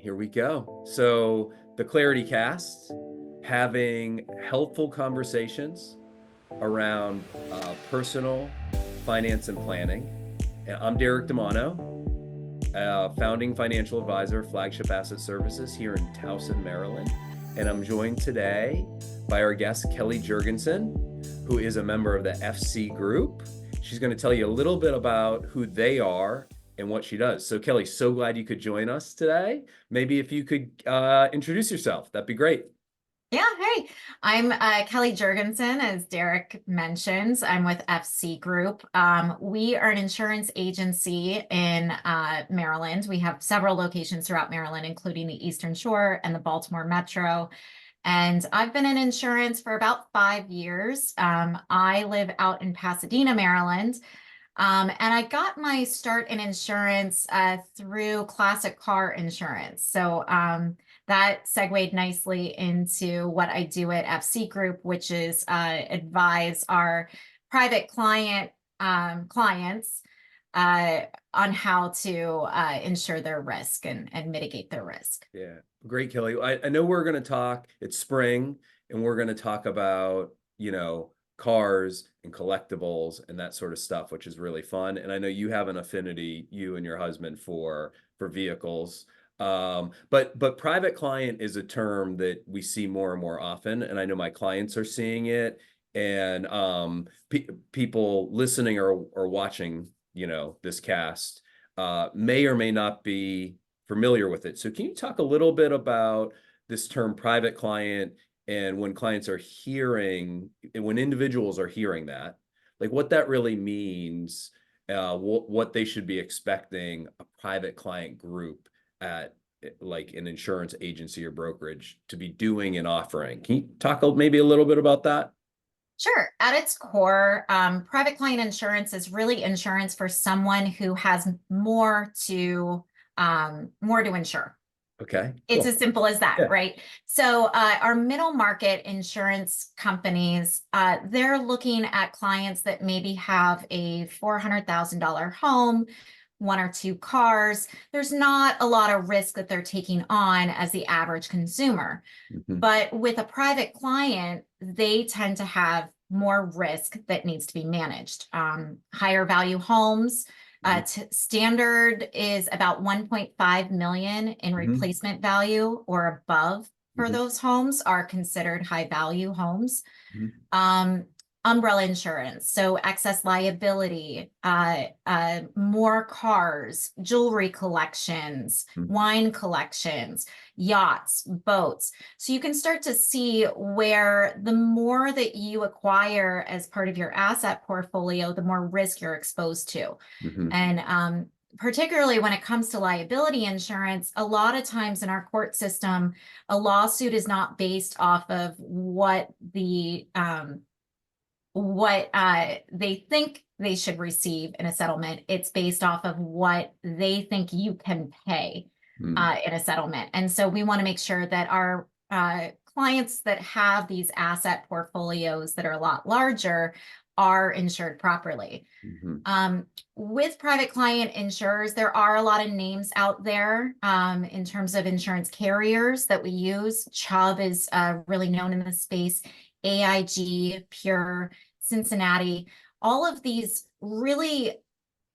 Here we go. So the Clarity Cast, having helpful conversations around personal finance and planning. And I'm Derek DiManno, founding financial advisor of Flagship Asset Services here in Towson, Maryland. And I'm joined today by our guest, Kelly Jurgensen, who is a member of the FC Group. She's going to tell you a little bit about who they are and what she does. So Kelly, so glad you could join us today. Maybe if you could introduce yourself, that'd be great. Yeah, hey, I'm Kelly Jurgensen, as Derek mentioned. I'm with FC Group. We are an insurance agency in Maryland. We have several locations throughout Maryland, including the Eastern Shore and the Baltimore Metro. And I've been in insurance for about 5 years. I live out in Pasadena, Maryland. And I got my start in insurance through classic car insurance. So that segued nicely into what I do at FC Group, which is advise our private clients on how to insure their risk and mitigate their risk. Yeah, great, Kelly. I know we're going to talk, it's spring, and we're going to talk about, cars and collectibles and that sort of stuff, which is really fun. And I know you have an affinity, you and your husband, for vehicles. But private client is a term that we see more and more often, and I know my clients are seeing it, and people listening or watching, this cast may or may not be familiar with it. So can you talk a little bit about this term private client, and when clients are hearing, and when individuals are hearing that, like what that really means, what they should be expecting a private client group at like an insurance agency or brokerage to be doing and offering. Can you talk maybe a little bit about that? Sure. At its core, private client insurance is really insurance for someone who has more to insure. Okay, It's cool. as simple as that, Yeah. right? So our middle market insurance companies, they're looking at clients that maybe have a $400,000 home, 1 or 2 cars. There's not a lot of risk that they're taking on as the average consumer. Mhm. But with a private client, they tend to have more risk that needs to be managed. Higher value homes, standard is about 1.5 million in Mhm. replacement value or above for Mhm. those homes are considered high value homes. Mhm. Um, Umbrella insurance, so excess liability, more cars, jewelry collections, Mhm. wine collections, yachts, boats. So you can start to see where the more that you acquire as part of your asset portfolio, the more risk you're exposed to. Mhm. And particularly when it comes to liability insurance, a lot of times in our court system, a lawsuit is not based off of what they think they should receive in a settlement. It's based off of what they think you can pay Mhm. in a settlement. And so we want to make sure that our clients that have these asset portfolios that are a lot larger are insured properly. Mhm. With private client insurers, there are a lot of names out there in terms of insurance carriers that we use. Chubb is really known in the space, AIG, Pure, Cincinnati. All of these really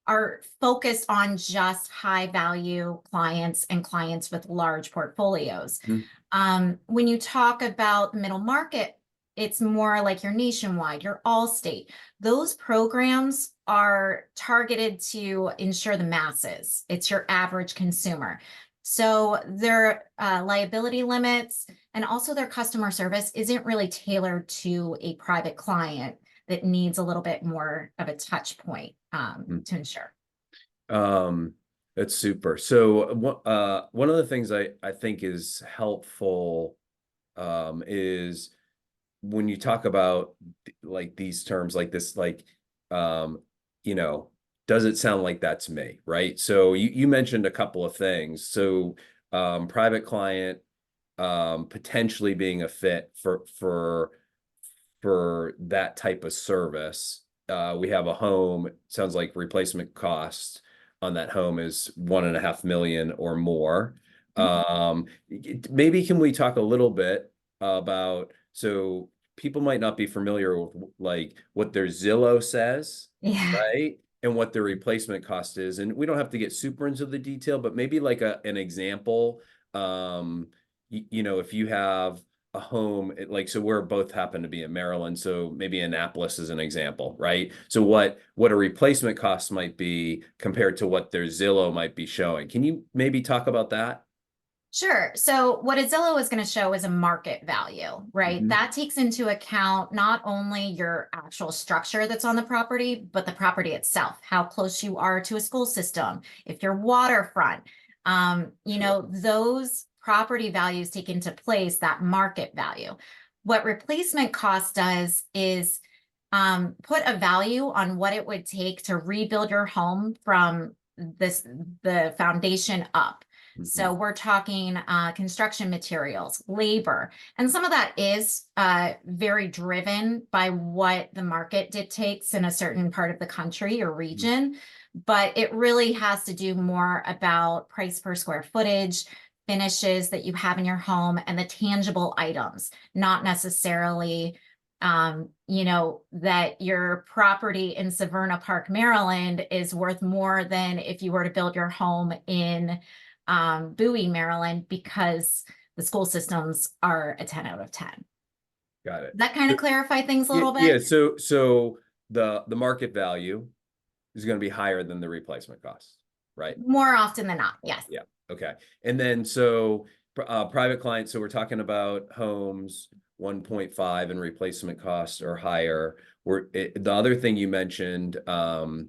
are focused on just high value clients and clients with large portfolios. Mhm. When you talk about the middle market, it's more like your Nationwide, your Allstate. Those programs are targeted to insure the masses. It's your average consumer. So their liability limits and also their customer service isn't really tailored to a private client that needs a little bit more of a touch point to insure. Um, that's super. So one of the things I think is helpful is when you talk about like these terms like this, like you know, does it sound like that's me, right? So you mentioned a couple of things. So private client potentially being a fit for that type of service. We have a home, it sounds like replacement cost on that home is 1.5 million or more. Maybe can we talk a little bit about, so people might not be familiar with like what their Zillow says, Yeah. right? And what their replacement cost is. And we don't have to get super into the detail, but maybe like an example. If you have a home, like, so we're both happen to be in Maryland, so maybe Annapolis is an example, right? So what a replacement cost might be compared to what their Zillow might be showing. Can you maybe talk about that? Sure. So what a Zillow is going to show is a market value, right? Hmm. That takes into account not only your actual structure that's on the property, but the property itself, how close you are to a school system, if you're waterfront. Sure. Those property values take into place that market value. What replacement cost does is put a value on what it would take to rebuild your home from the foundation up. So Hmm. we're talking construction materials, labor, and some of that is very driven by what the market dictates in a certain part of the country or region. But it really has to do more about price per square footage, finishes that you have in your home, and the tangible items, not necessarily that your property in Severna Park, Maryland is worth more than if you were to build your home in Bowie, Maryland, because the school systems are a 10 out of 10. Got it. Does that kind So, of clarify things a little yeah, bit? so the market value is going to be higher than the replacement cost, right? More often than not, yes. Yeah. Okay. And then so private clients, so we're talking about homes 1.5 and replacement costs or higher. The other thing you mentioned that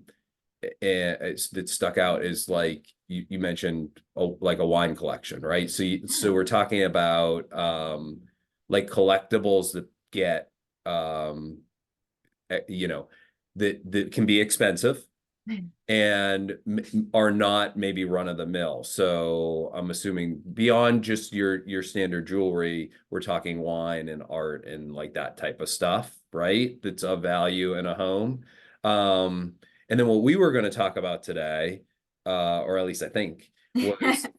stuck out is like you mentioned like a wine collection, right? So we're talking about like collectibles that get um you know that can be expensive and are not maybe run of the mill. So I'm assuming beyond just your standard jewelry, we're talking wine and art and like that type of stuff, right? That's of value in a home. Um, and then what we were going to talk about today, or at least I think,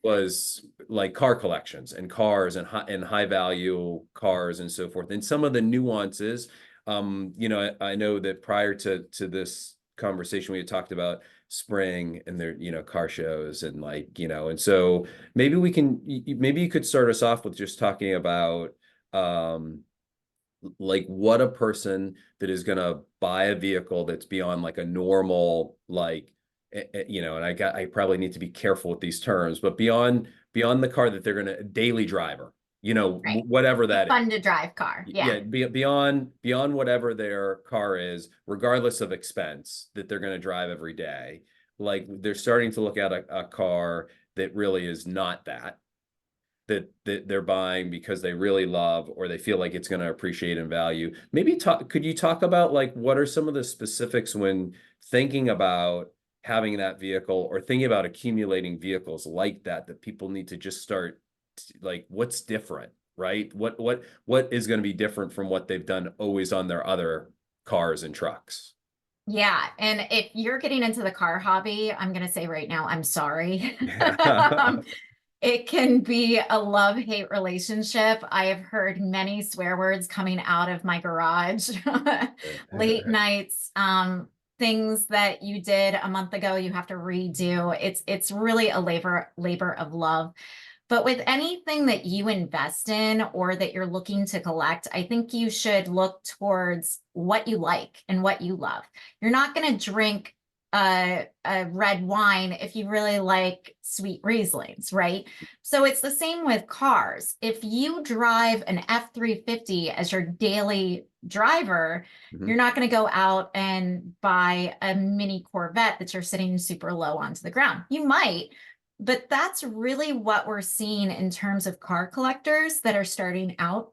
was like car collections and cars and high value cars and so forth, and some of the nuances. I know that prior to this conversation we had talked about spring and their car shows and like and so maybe maybe you could start us off with just talking about um like what a person that is going to buy a vehicle that's beyond like a normal like and I probably need to be careful with these terms, but beyond the car that they're going to daily driver, Right. whatever A that is. fun to drive car. Yeah. Yeah, beyond whatever their car is, regardless of expense that they're going to drive every day. Like they're starting to look at a car that really is not that they're buying because they really love or they feel like it's going to appreciate in value. Maybe could you talk about like what are some of the specifics when thinking about having that vehicle or thinking about accumulating vehicles like that people need to just start like what's different, right? What is going to be different from what they've done always on their other cars and trucks? Yeah. And if you're getting into the car hobby, I'm going to say right now, I'm sorry. Yeah. It can be a love-hate relationship. I have heard many swear words coming out of my garage. Late nights, things that you did a month ago, you have to redo. It's really a labor of love. But with anything that you invest in or that you're looking to collect, I think you should look towards what you like and what you love. You're not going to drink a red wine if you really like sweet Rieslings, right? So it's the same with cars. If you drive an F-350 as your daily driver, Mhm. you're not going to go out and buy a mini Corvette that you're sitting super low onto the ground. You might, but that's really what we're seeing in terms of car collectors that are starting out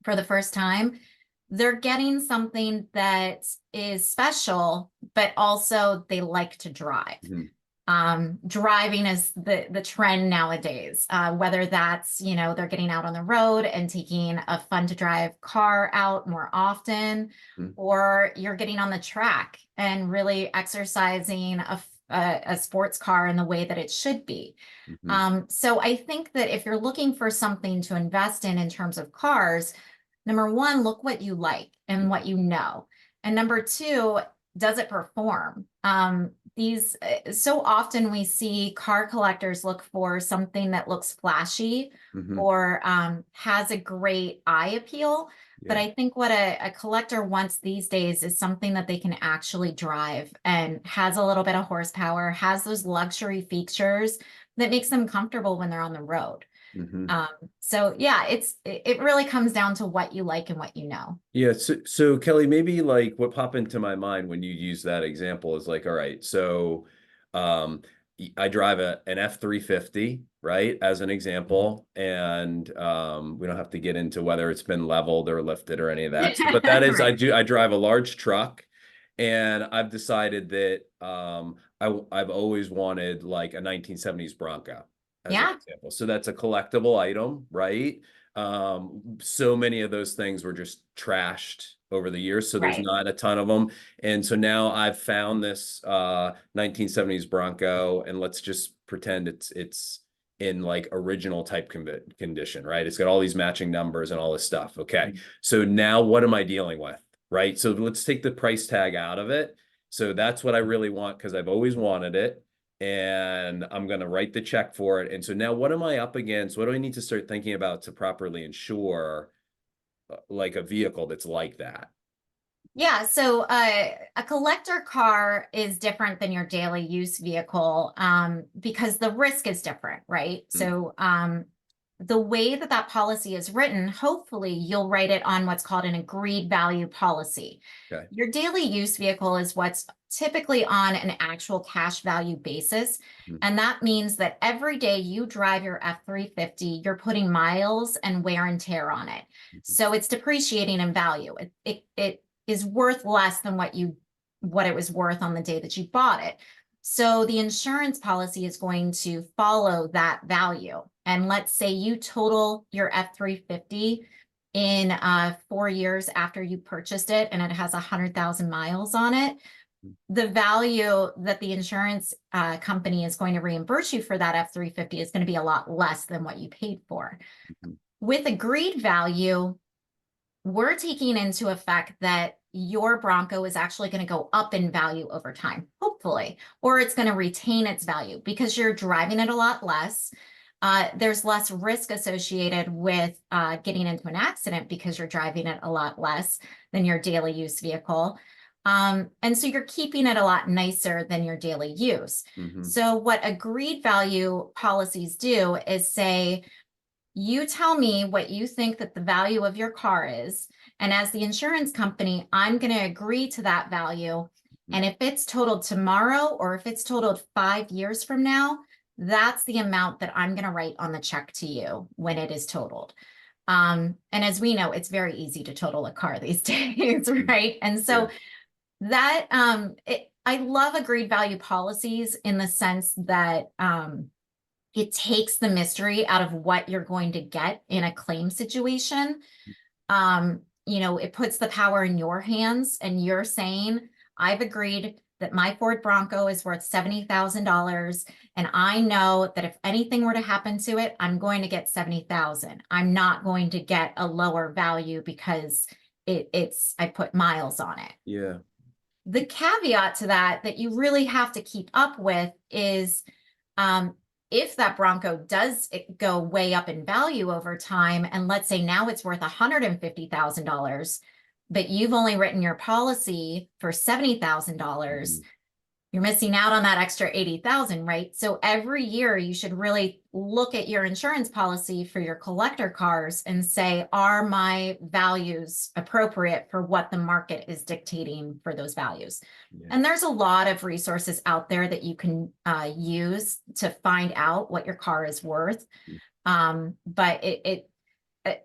for the first time. They're getting something that is special, but also they like to drive. Mhm. Driving is the trend nowadays, whether that's, they're getting out on the road and taking a fun to drive car out more often, Mhm. or you're getting on the track and really exercising a sports car in the way that it should be. Mhm. So I think that if you're looking for something to invest in terms of cars, number one, look what you like and what you know. And number two, does it perform? These so often we see car collectors look for something that looks flashy Mhm. or has a great eye appeal. But Yeah. I think what a collector wants these days is something that they can actually drive and has a little bit of horsepower, has those luxury features that makes them comfortable when they're on the road. Mhm. Um, so yeah, it really comes down to what you like and what you know. Yeah, so Kelly, maybe like what popped into my mind when you use that example is like, all right, so um I drive an F-350, right, as an example, and we don't have to get into whether it's been leveled or lifted or any of that. So, but that is, Right. I drive a large truck, and I've decided that I've always wanted like a 1970s Bronco as an Yeah, example. So that's a collectible item, right? So many of those things were just trashed over the years, so there's right. not a ton of them. And so now I've found this 1970s Bronco, and let's just pretend it's in like original type condition, right? It's got all these matching numbers and all this stuff. Okay, so now what am I dealing with, right? So let's take the price tag out of it. So that's what I really want because I've always wanted it, and I'm going to write the check for it. And so now what am I up against? What do I need to start thinking about to properly insure like a vehicle that's like that? Yeah, so a collector car is different than your daily use vehicle because the risk is different, right? Mm, So the way that that policy is written, hopefully you'll write it on what's called an agreed value policy. okay. Your daily use vehicle is what's typically on an actual cash value basis. Mm, And that means that every day you drive your F-350, you're putting miles and wear and tear on it. mhm, So it's depreciating in value. It is worth less than what it was worth on the day that you bought it. So the insurance policy is going to follow that value. And let's say you total your F-350 in 4 years after you purchased it and it has 100,000 miles on it. mm, The value that the insurance company is going to reimburse you for that F-350 is going to be a lot less than what you paid for. mhm, With agreed value, we're taking into effect that your Bronco is actually going to go up in value over time, hopefully, or it's going to retain its value because you're driving it a lot less. There's less risk associated with getting into an accident because you're driving it a lot less than your daily use vehicle. And so you're keeping it a lot nicer than your daily use. mhm, So what agreed value policies do is say, you tell me what you think that the value of your car is. And as the insurance company, I'm going to agree to that value. mhm. And if it's totaled tomorrow or if it's totaled 5 years from now, that's the amount that I'm going to write on the check to you when it is totaled. And as we know, it's very easy to total a car these days, Mm, right? And yeah, so I love agreed value policies in the sense that it takes the mystery out of what you're going to get in a claim situation. It puts the power in your hands and you're saying, I've agreed that my Ford Bronco is worth $70,000. And I know that if anything were to happen to it, I'm going to get 70,000. I'm not going to get a lower value because I put miles on it. yeah, The caveat to that you really have to keep up with is um, if that Bronco does go way up in value over time, and let's say now it's worth $150,000, but you've only written your policy for $70,000, mhm, you're missing out on that extra 80,000, right? So every year you should really look at your insurance policy for your collector cars and say, are my values appropriate for what the market is dictating for those values? yeah, And there's a lot of resources out there that you can use to find out what your car is worth. mm, But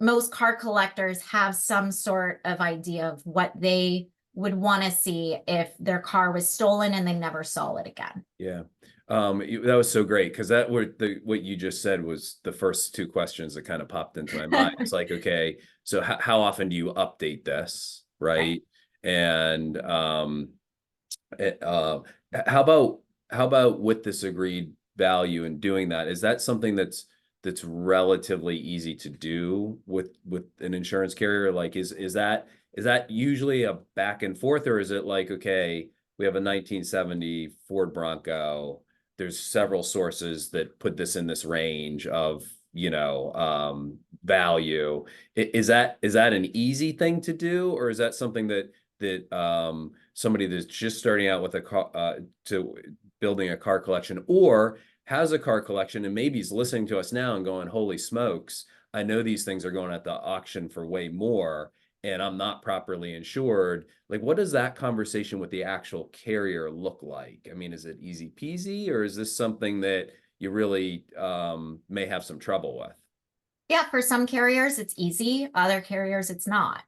most car collectors have some sort of idea of what they would want to see if their car was stolen and they never saw it again. yeah. That was so great because what you just said was the first two questions that kind of popped into my mind. It's like, okay, so how often do you update this, Right. right? And how about how about with this agreed value and doing that? Is that something that's relatively easy to do with an insurance carrier? Like, is that usually a back and forth, or is it like, okay, we have a 1970 Ford Bronco. There's several sources that put this in this range of, value. Is that an easy thing to do, or is that something that somebody that's just starting out with a car to building a car collection, or has a car collection and maybe is listening to us now and going, holy smokes, I know these things are going at the auction for way more and I'm not properly insured. Like, what does that conversation with the actual carrier look like? I mean, is it easy peasy, or is this something that you really may have some trouble with? Yeah, for some carriers, it's easy. Other carriers, it's not.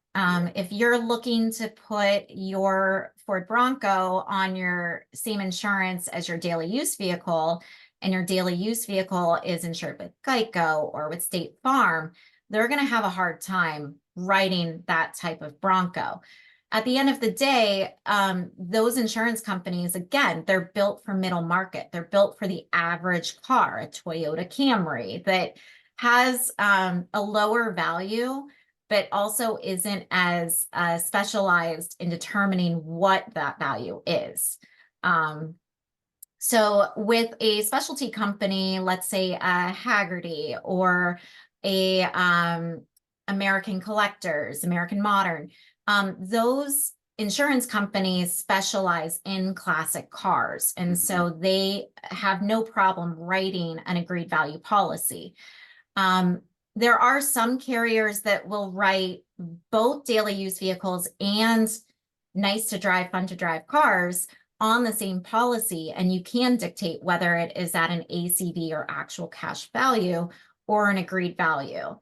If you're looking to put your Ford Bronco on your same insurance as your daily use vehicle, and your daily use vehicle is insured with Geico or with State Farm, they're going to have a hard time writing that type of Bronco. At the end of the day, those insurance companies, again, they're built for middle market. They're built for the average car, a Toyota Camry that has a lower value, but also isn't as specialized in determining what that value is. So with a specialty company, let's say a Haggerty or a American Collectors, American Modern, those insurance companies specialize in classic cars. And so they have no problem writing an agreed value policy. There are some carriers that will write both daily use vehicles and nice to drive, fun to drive cars on the same policy, and you can dictate whether it is at an ACV or actual cash value or an agreed value.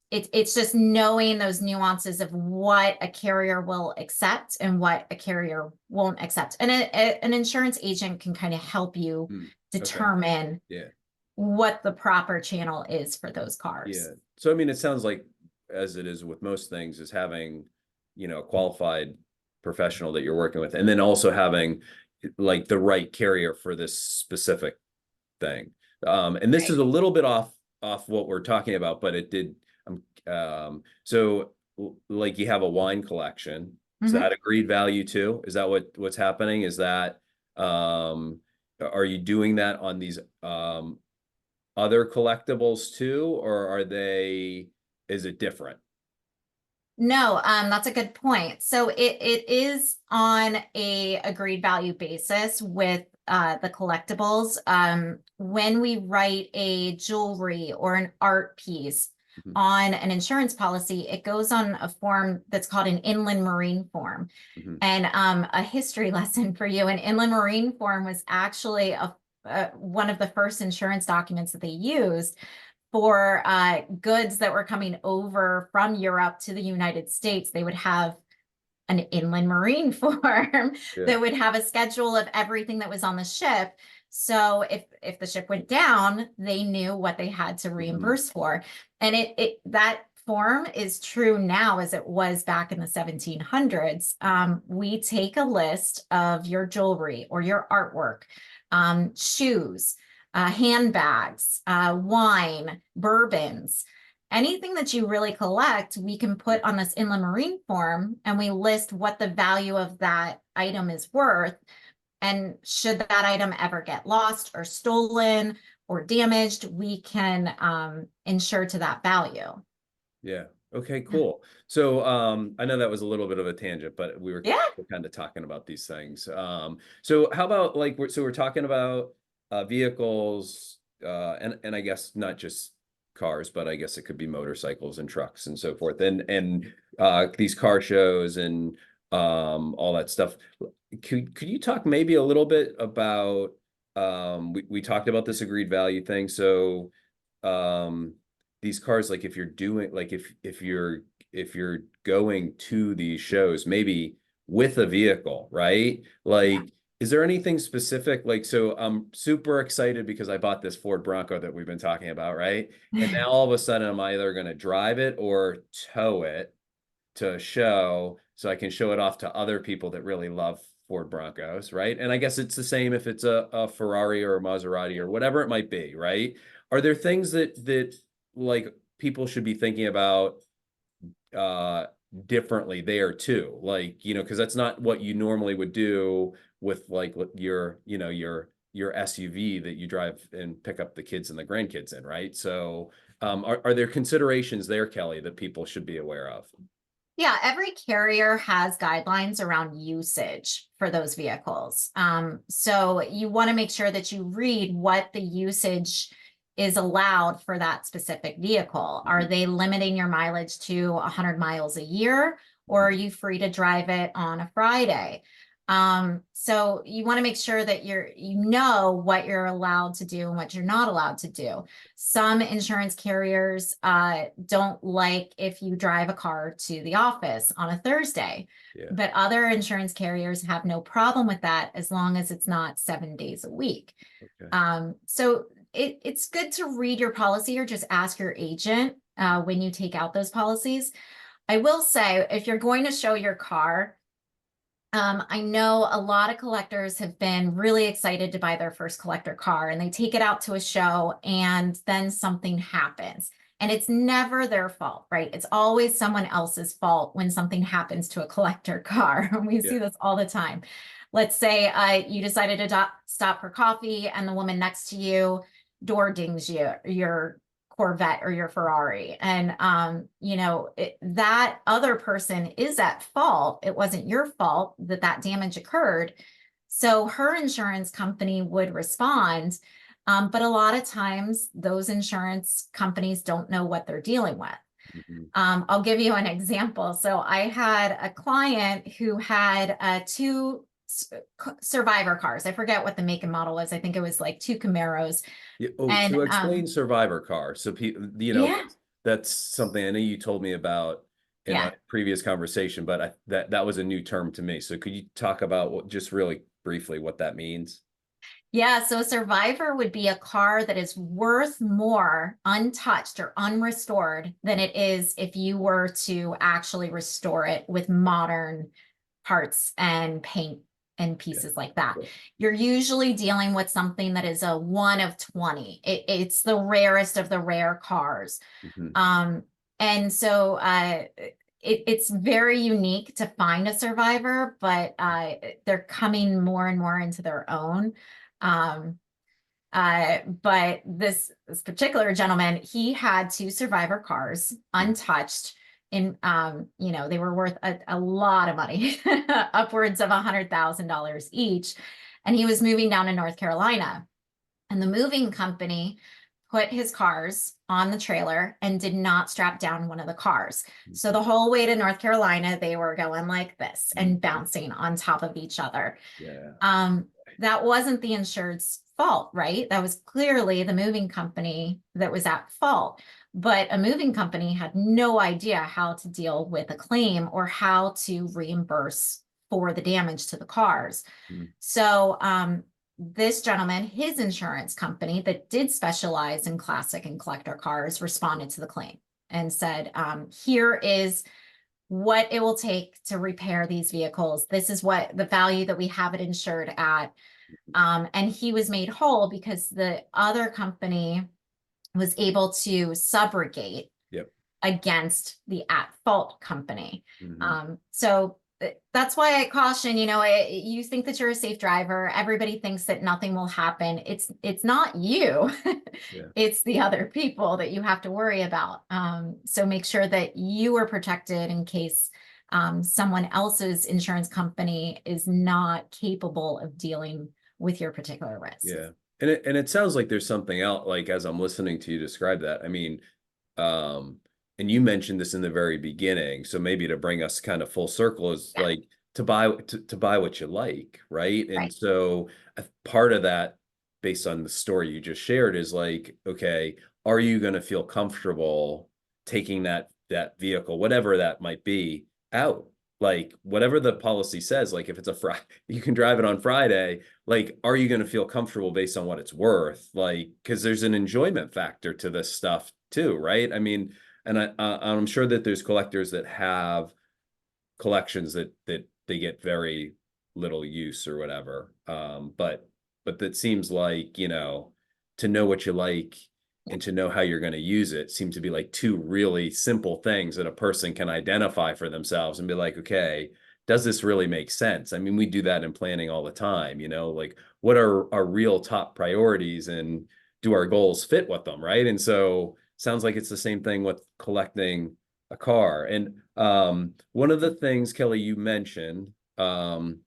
It's just knowing those nuances of what a carrier will accept and what a carrier won't accept. And an insurance agent can kind of help you determine what the proper channel is for those cars. Yeah. So, I mean, it sounds like, as it is with most things, is having, a qualified professional that you're working with, and then also having like the right carrier for this specific thing. And this is a little bit off what we're talking about, but it did. So like, you have a wine collection. Is that agreed value too? Is that what's happening? Is that are you doing that on these other collectibles too, or is it different? No, that's a good point. So it is on a agreed value basis with the collectibles. When we write a jewelry or an art piece on an insurance policy, it goes on a form that's called an inland marine form. And a history lesson for you, an inland marine form was actually one of the first insurance documents that they used for goods that were coming over from Europe to the United States. They would have an inland marine form that would have a schedule of everything that was on the ship. So if the ship went down, they knew what they had to reimburse for. And that form is true now as it was back in the 1700s. We take a list of your jewelry or your artwork, shoes, handbags, wine, bourbons, anything that you really collect, we can put on this inland marine form, and we list what the value of that item is worth. And should that item ever get lost or stolen or damaged, we can insure to that value. Yeah. Okay, cool. So I know that was a little bit of a tangent, but we were kind of talking about these things. So how about, like, we're talking about vehicles, and I guess not just cars, but I guess it could be motorcycles and trucks and so forth, and these car shows and all that stuff. Could you talk maybe a little bit about we talked about this agreed value thing. So these cars, like, if you're doing, like, if you're going to these shows, maybe with a vehicle, right? Like, is there anything specific? Like, so I'm super excited because I bought this Ford Bronco that we've been talking about, right? And now all of a sudden I'm either going to drive it or tow it to a show so I can show it off to other people that really love Ford Broncos, right? And I guess it's the same if it's a Ferrari or a Maserati or whatever it might be, right? Are there things that like people should be thinking about uh differently there too? Like, because that's not what you normally would do with like your, your SUV that you drive and pick up the kids and the grandkids in, right? So are there considerations there, Kelly, that people should be aware of? Yeah, every carrier has guidelines around usage for those vehicles. So you want to make sure that you read what the usage is allowed for that specific vehicle. Are Mhm. they limiting your mileage to 100 miles a year, or are you free to drive it on a Friday? So you want to make sure that you know what you're allowed to do and what you're not allowed to do. Some insurance carriers don't like if you drive a car to the office on a Thursday, Yeah. but other insurance carriers have no problem with that as long as it's not 7 days a week. Okay. So it's good to read your policy or just ask your agent when you take out those policies. I will say, if you're going to show your car, I know a lot of collectors have been really excited to buy their first collector car, and they take it out to a show and then something happens. And it's never their fault, right? It's always someone else's fault when something happens to a collector car. We Yeah. see this all the time. Let's say you decided to stop for coffee and the woman next to you door dings your Corvette or your Ferrari. And, that other person is at fault. It wasn't your fault that that damage occurred. So her insurance company would respond. But a lot of times those insurance companies don't know what they're dealing with. Mhm. I'll give you an example. So I had a client who had two survivor cars. I forget what the make and model was. I think it was like two Camaros. Yeah. Oh, And so explain survivor car. So people, yeah, that's something I know you told me about in a yeah. previous conversation, but that was a new term to me. So could you talk about just really briefly what that means? Yeah, so a survivor would be a car that is worth more untouched or unrestored than it is if you were to actually restore it with modern parts and paint and Yeah. pieces like that. Cool. You're usually dealing with something that is a one of 20. It's the rarest of the rare cars. Mhm. Um, and so it's very unique to find a survivor, but they're coming more and more into their own. Um, but this particular gentleman, he had two survivor cars untouched in, they were worth a lot of money, upwards of $100,000 each. And he was moving down to North Carolina, and the moving company put his cars on the trailer and did not strap down one of the cars. So Mhm. the whole way to North Carolina, they were going like this Mhm. and bouncing on top of each other. Yeah. Um, that wasn't the insured's fault, right? That was clearly the moving company that was at fault. But a moving company had no idea how to deal with a claim or how to reimburse for the damage to the cars. Mhm. So this gentleman, his insurance company that did specialize in classic and collector cars, responded to the claim and said, here is what it will take to repair these vehicles. This is what the value that we have it insured at. And he was made whole because the other company was able to subrogate Yep. against the at fault company. Mhm. So that's why I caution, you think that you're a safe driver. Everybody thinks that nothing will happen. It's not you. Yeah. It's the other people that you have to worry about. So make sure that you are protected in case someone else's insurance company is not capable of dealing with your particular risk. Yeah. And it sounds like there's something out, like as I'm listening to you describe that. I mean, um, and you mentioned this in the very beginning, so maybe to bring us kind of full circle is Yeah, like to buy what you like, right? And right. so part of that, based on the story you just shared, is like, okay, are you going to feel comfortable taking that vehicle, whatever that might be, out? Like whatever the policy says, like if it's a Friday, you can drive it on Friday. Like, are you going to feel comfortable based on what it's worth? Like, because there's an enjoyment factor to this stuff too, right? I mean, and I'm sure that there's collectors that have collections that they get very little use or whatever. But that seems like, you know, to know what you like and to know how you're going to use it seem to be like two really simple things that a person can identify for themselves and be like, okay, does this really make sense? I mean, we do that in planning all the time, you know, like what are our real top priorities and do our goals fit with them, right? And so sounds like it's the same thing with collecting a car. And one of the things, Kelly, you mentioned, and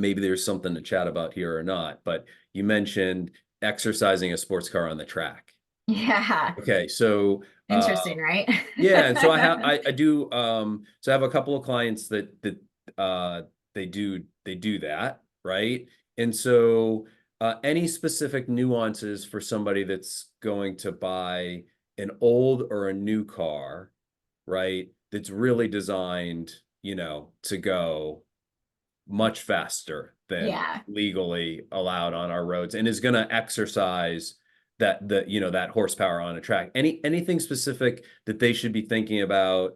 maybe there's something to chat about here or not, but you mentioned exercising a sports car on the track. Yeah. Okay, so Interesting, right? yeah, and so I do so I have a couple of clients that uh they do that, right? And so any specific nuances for somebody that's going to buy an old or a new car, right? That's really designed, you know, to go much faster than Yeah. legally allowed on our roads and is going to exercise that you know that horsepower on a track. Anything specific that they should be thinking about,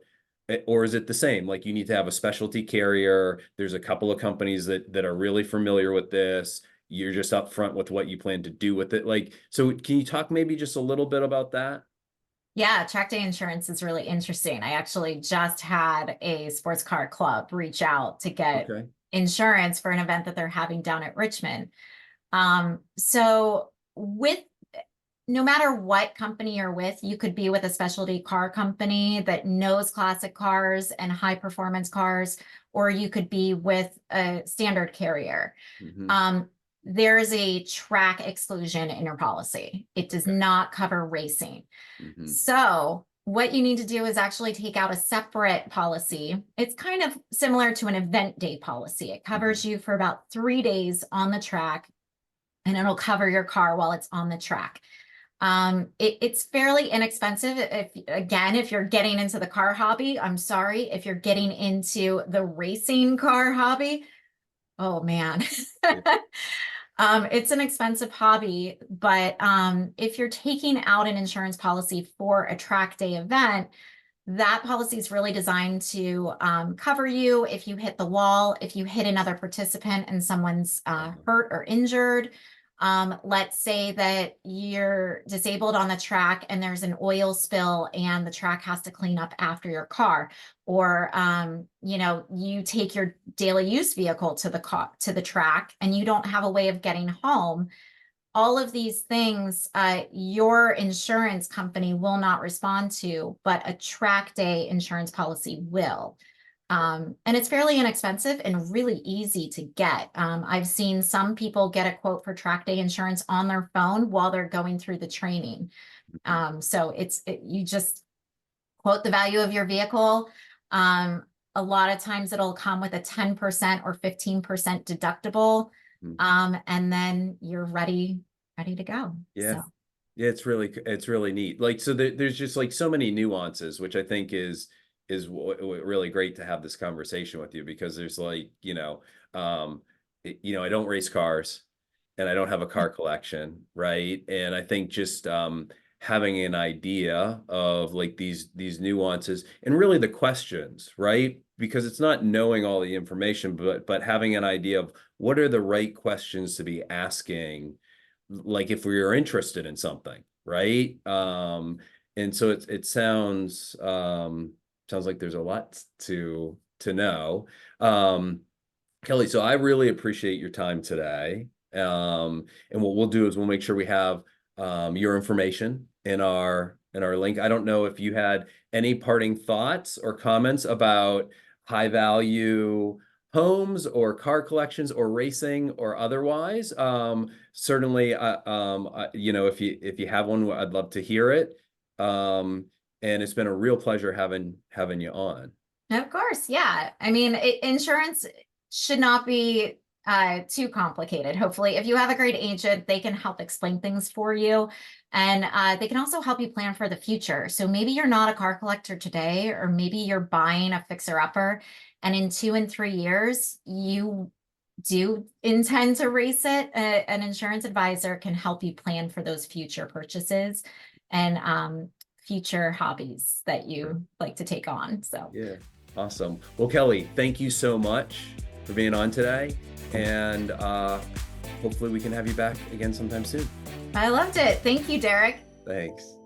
or is it the same? Like you need to have a specialty carrier. There's a couple of companies that are really familiar with this. You're just upfront with what you plan to do with it. Like, so can you talk maybe just a little bit about that? Yeah, track day insurance is really interesting. I actually just had a sports car club reach out to get Okay. insurance for an event that they're having down at Richmond. So with no matter what company you're with, you could be with a specialty car company that knows classic cars and high performance cars, or you could be with a standard carrier. Mm-hmm. Um, there is a track exclusion in your policy. It does Okay. not cover racing. Mm-hmm. So what you need to do is actually take out a separate policy. It's kind of similar to an event day policy. It covers you for about 3 days on the track, and it'll cover your car while it's on the track. It's fairly inexpensive. If you're getting into the car hobby, I'm sorry. If you're getting into the racing car hobby, oh man. Yeah. It's an expensive hobby, but if you're taking out an insurance policy for a track day event, that policy is really designed to cover you if you hit the wall, if you hit another participant and someone's hurt or injured. Let's say that you're disabled on the track and there's an oil spill and the track has to clean up after your car, or you take your daily use vehicle to the track and you don't have a way of getting home. All of these things, your insurance company will not respond to, but a track day insurance policy will. And it's fairly inexpensive and really easy to get. I've seen some people get a quote for track day insurance on their phone while they're going through the training. So you just quote the value of your vehicle. A lot of times it'll come with a 10% or 15% deductible. And then you're ready to go. Yeah. So Yeah, it's really neat. Like, so there's just like so many nuances, which I think is really great to have this conversation with you because there's like, I don't race cars and I don't have a car collection, right? And I think just having an idea of like these nuances and really the questions, right? Because it's not knowing all the information, but having an idea of what are the right questions to be asking, like if we are interested in something, right? And so it sounds like there's a lot to know. Kelly, so I really appreciate your time today. And what we'll do is we'll make sure we have your information in our link. I don't know if you had any parting thoughts or comments about high value homes or car collections or racing or otherwise. Certainly, if you have one, I'd love to hear it. And it's been a real pleasure having you on. of course, yeah. I mean, insurance should not be too complicated. Hopefully, if you have a great agent, they can help explain things for you. And they can also help you plan for the future. So maybe you're not a car collector today, or maybe you're buying a fixer-upper, and in 2 and 3 years, you do intend to race it. An insurance advisor can help you plan for those future purchases and future hobbies that you like to take on. So Yeah, awesome. Well, Kelly, thank you so much. for being on today. And hopefully we can have you back again sometime soon. I loved it. Thank you, Derek. Thanks.